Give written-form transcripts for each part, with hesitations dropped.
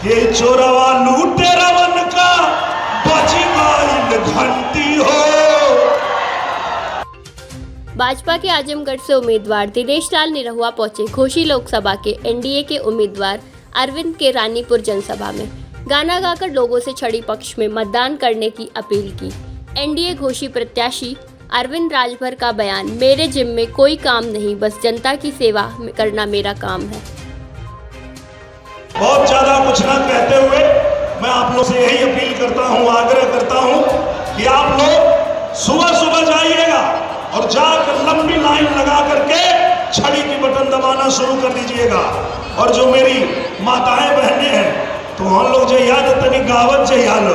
ये चोरवा लूटेरवन का बची गई घंटी हो। भाजपा के आजमगढ़ से उम्मीदवार दिनेश लाल निरहुआ पहुंचे घोसी लोकसभा के एनडीए के उम्मीदवार अरविंद के रानीपुर जनसभा में गाना गाकर लोगों से छड़ी पक्ष में मतदान करने की अपील की। एनडीए घोसी प्रत्याशी अरविंद राजभर का बयान, मेरे जिम में कोई काम नहीं, बस जनता की सेवा करना मेरा काम है। बहुत ज्यादा कुछ ना कहते हुए मैं आप लोग से यही अपील करता हूं, आग्रह करता हूं कि आप लोग सुबह सुबह जाइएगा और जाकर लंबी लाइन लगा करके छड़ी की बटन दबाना शुरू कर दीजिएगा। और जो मेरी माताएं बहनें हैं तो हम लोग जो याद तनी गावत जइया लो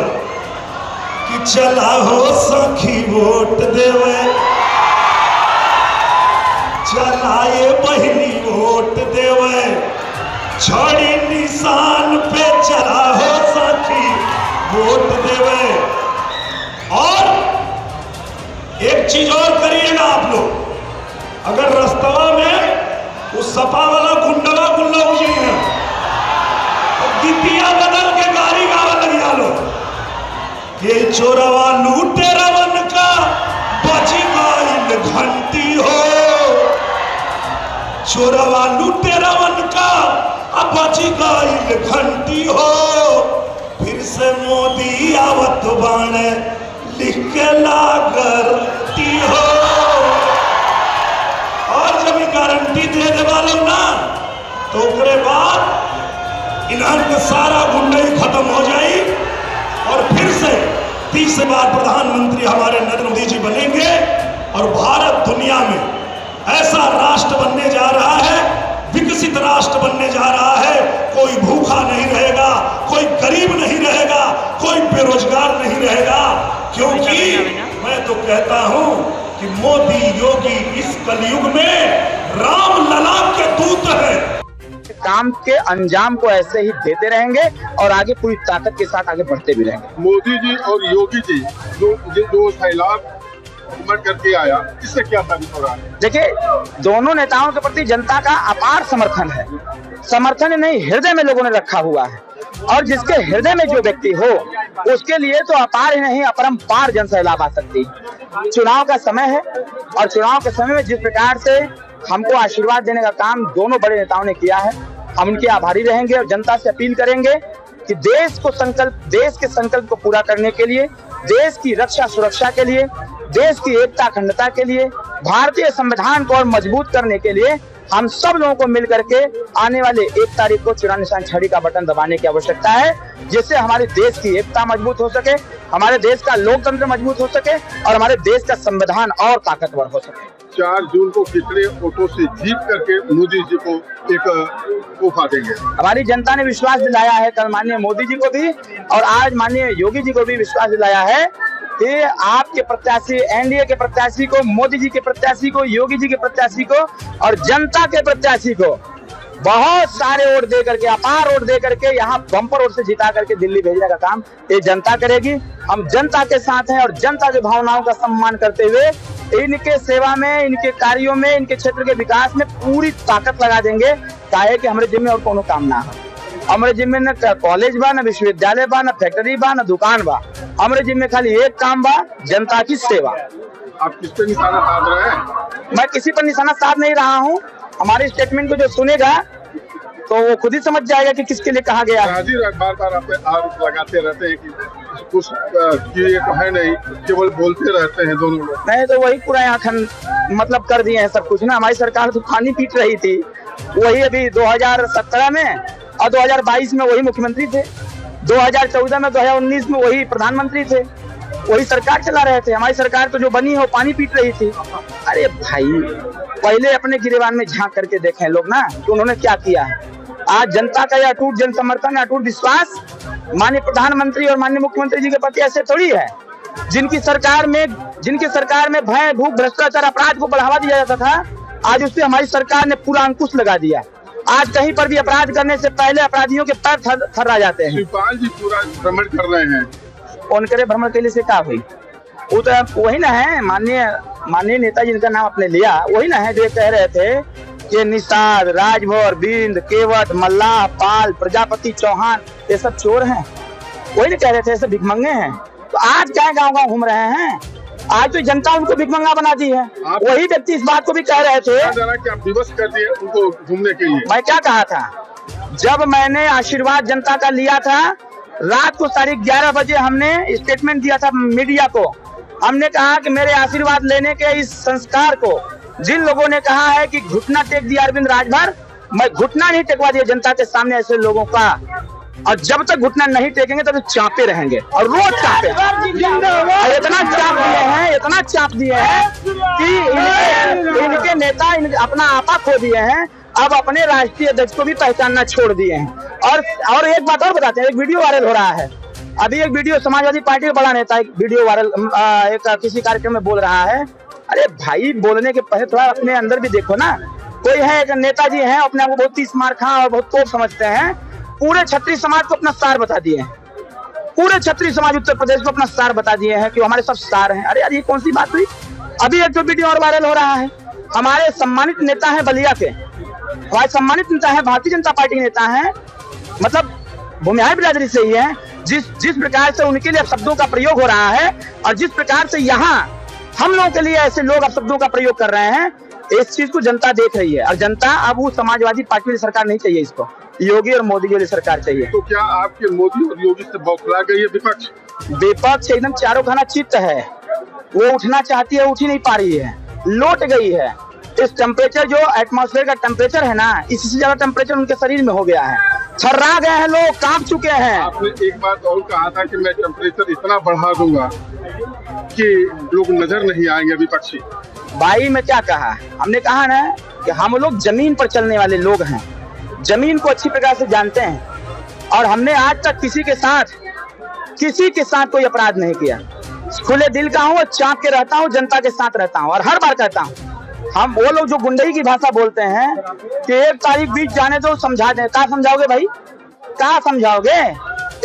कि चला हो सखी वोट देवे, चलाए बहनी वोट देवे, छड़ी निशान पे चला हो सखी वोट देवे। और एक चीज और करिएगा आप लोग, अगर रास्तवा में उस सपा वाला गुंडवा गुल्ला हो जाए तो गीतिया बदल के गाड़ी गावा लगिया लो। ये चोरवा लूटेरवन का बची गई घंटी हो। चोरवा लूटेरवन का अब बची गई घंटी हो। फिर से मोदी आवत बाणे लिख के लागती हो। और जब गारंटी दे दे वालों ना तो उसके बाद इन्हां का सारा गुंडाई खत्म हो जाए और फिर से तीसरी बार प्रधानमंत्री हमारे नरेंद्र मोदी जी बनेंगे और भारत दुनिया में ऐसा राष्ट्र बनने जा रहा है, विकसित राष्ट्र बनने जा रहा है। कोई भूखा नहीं रहेगा, कोई गरीब नहीं रहेगा, कोई बेरोजगार नहीं रहेगा, क्योंकि मैं तो कहता हूं कि मोदी योगी इस कलयुग में राम लला के दूत है। काम के अंजाम को ऐसे ही देते रहेंगे और आगे पूरी ताकत के साथ आगे बढ़ते भी रहेंगे। मोदी जी और योगी जी जो सैलाब हुकूमत करके आया, इससे क्या साबित हो रहा है? देखिए, दोनों नेताओं के प्रति जनता का अपार समर्थन है। समर्थन नहीं, हृदय में लोगों ने रखा हुआ है। और जिसके हृदय में जो व्यक्ति हो उसके लिए तो अपार ही नहीं, अपरंपार जन सैलाब आ सकती है। चुनाव का समय है और चुनाव के समय में जिस प्रकार से हमको आशीर्वाद देने का काम दोनों बड़े नेताओं ने किया है, हम उनके आभारी रहेंगे और जनता से अपील करेंगे कि देश के संकल्प को पूरा करने के लिए, देश की रक्षा सुरक्षा के लिए, देश की एकता अखंडता के लिए, भारतीय संविधान को और मजबूत करने के लिए हम सब लोगों को मिल करके आने वाले 1 तारीख को चुनाव निशान छड़ी का बटन दबाने की आवश्यकता है, जिससे हमारे देश की एकता मजबूत हो सके, हमारे देश का लोकतंत्र मजबूत हो सके और हमारे देश का संविधान और ताकतवर हो सके। 4 जून को कितने वोटों से जीत करके मोदी जी को एक तोहफा देंगे? हमारी जनता ने विश्वास दिलाया है, कल माननीय मोदी जी को भी और आज माननीय योगी जी को भी विश्वास दिलाया है कि आपके प्रत्याशी, एनडीए के प्रत्याशी को, मोदी जी के प्रत्याशी को, योगी जी के प्रत्याशी को और जनता के प्रत्याशी को बहुत सारे वोट दे करके, अपार वोट दे करके, यहाँ बम्पर वोट से जिता करके दिल्ली भेजने का काम ये जनता करेगी। हम जनता के साथ हैं और जनता की भावनाओं का सम्मान करते हुए इनके सेवा में, इनके कार्यों में, इनके क्षेत्र के विकास में पूरी ताकत लगा देंगे, ताकि कि हमारे जिम्मे में और कोनो काम ना हो। हमारे जिम्मे न कॉलेज बा, न विश्वविद्यालय बा, न फैक्ट्री बा, न दुकान बा। हमारे जिम्मे खाली एक काम बा, जनता की सेवा। आप किस पे निशाना साध रहे हैं? मैं किसी पर निशाना साध नहीं रहा हूँ। हमारे स्टेटमेंट को जो सुनेगा तो वो खुद ही समझ जाएगा कि किसके लिए कहा गया है। बार-बार आप आरोप लगाते रहते हैं कि कुछ ये तो है नहीं, केवल बोलते रहते हैं दोनों लोग। नहीं तो वही पूरा यहाँ मतलब कर दिए हैं सब कुछ ना। हमारी सरकार तो पानी पीट रही थी, वही अभी 2017 में और 2022 में वही मुख्यमंत्री थे, 2014 में 2019 में वही प्रधानमंत्री थे, वही सरकार चला रहे थे। हमारी सरकार तो जो बनी है वो पानी पीट रही थी। अरे भाई, पहले अपने गिरेबान में झांक करके देखें लोग ना कि उन्होंने क्या किया है। आज जनता का यह अटूट जन समर्थन, अटूट विश्वास माननीय प्रधानमंत्री और माननीय मुख्यमंत्री जी के प्रति ऐसे थोड़ी है। जिनकी सरकार में भय, भूख, भ्रष्टाचार, अपराध को बढ़ावा दिया जाता था, आज उससे हमारी सरकार ने पूरा अंकुश लगा दिया। आज कहीं पर भी अपराध करने से पहले अपराधियों के पैर थर्रा जाते हैं। शिवपाल जी पूरा भ्रमण कर रहे हैं, उनके भ्रमण के लिए से क्या हुई? वो तो वही ना है माननीय नेता जिनका नाम आपने लिया, वही ना है जो कह रहे थे ये निषाद, राजभर, बिंद, केवट, मल्लाह, पाल, प्रजापति, चौहान ये सब चोर हैं। वही नहीं कह रहे थे ऐसे भिखमंगे हैं। तो आज क्या गांव-गांव घूम रहे हैं? आज तो जनता उनको भिखमंगा बना दी है। वही व्यक्ति इस बात को भी कह रहे थे कि आप विवश कर दिए उनको घूमने के लिए। मैं क्या कहा था, जब मैंने आशीर्वाद जनता का लिया था, रात को 11:30 बजे हमने स्टेटमेंट दिया था मीडिया को। हमने कहा कि मेरे आशीर्वाद लेने के इस संस्कार को जिन लोगों ने कहा है कि घुटना टेक दिया अरविंद राजभर, मैं घुटना नहीं टेकवा दिया जनता के सामने ऐसे लोगों का। और जब तक घुटना नहीं टेकेंगे तब तो चापे रहेंगे और रोज चापे। इतना चाप दिए हैं कि इनके नेता अपना आपा खो दिए हैं, अब अपने राष्ट्रीय अध्यक्ष को भी पहचानना छोड़ दिए हैं। और एक बात और बताते हैं, एक वीडियो वायरल हो रहा है अभी। एक वीडियो समाजवादी पार्टी का बड़ा नेता एक वीडियो वायरल एक किसी कार्यक्रम में बोल रहा है। अरे भाई, बोलने के पहले थोड़ा अपने अंदर भी देखो ना। कोई है एक नेताजी हैं, अपने आप को बहुत 30 मार खा और बहुत तोप समझते हैं, पूरे क्षत्रिय समाज को अपना स्टार बता दिए हैं। पूरे क्षत्रिय समाज उत्तर प्रदेश को अपना स्टार बता दिए हैं कि हमारे सब स्टार हैं। अरे यार, ये कौन सी बात हुई? अभी एक तो वीडियो और वायरल हो रहा है, हमारे सम्मानित नेता है बलिया के, हमारे सम्मानित नेता है भारतीय जनता पार्टी के नेता है, मतलब भूमिहार बिरादरी से ही है। जिस प्रकार से उनके लिए शब्दों का प्रयोग हो रहा है और जिस प्रकार से यहाँ हम लोगों के लिए ऐसे लोग अब शब्दों का प्रयोग कर रहे हैं, इस चीज को जनता देख रही है। और जनता अब वो समाजवादी पार्टी वाली सरकार नहीं चाहिए, इसको योगी और मोदी वाली सरकार चाहिए। तो क्या आपके मोदी और योगी से बौखला गई है विपक्ष? विपक्ष एकदम चारों खाना चित्त है, वो उठना चाहती है, उठ ही नहीं पा रही है, लौट गई है। इस टेम्परेचर जो एटमॉस्फेयर का टेम्परेचर है ना, इससे ज्यादा टेम्परेचर उनके शरीर में हो गया है। थर्रा गए हैं लोग, कांप चुके हैं। आपने एक बात और कहा था कि मैं टेम्परेचर इतना बढ़ा दूंगा कि लोग नजर नहीं आएंगे विपक्षी। भाई मैं क्या कहा, हमने कहा ना कि हम लोग जमीन पर चलने वाले लोग हैं, जमीन को अच्छी प्रकार से जानते हैं। और हमने आज तक किसी के साथ कोई अपराध नहीं किया। खुले दिल का हूँ, चाप के रहता हूँ, जनता के साथ रहता हूँ। और हर बार कहता हूँ, हम वो लोग जो गुंडई की भाषा बोलते हैं कि 1 तारीख बीत जाने दो, समझा दें। कहाँ समझाओगे भाई, कहाँ समझाओगे?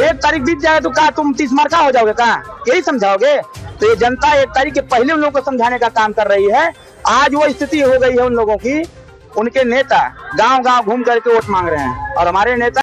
1 तारीख बीत जाए तो कहा तुम 30 मार हो जाओगे, कहाँ यही समझाओगे? तो ये जनता 1 तारीख के पहले उन लोगों को समझाने का काम कर रही है। आज वो स्थिति हो गई है उन लोगों की, उनके नेता गांव-गांव घूम करके वोट मांग रहे हैं और हमारे नेता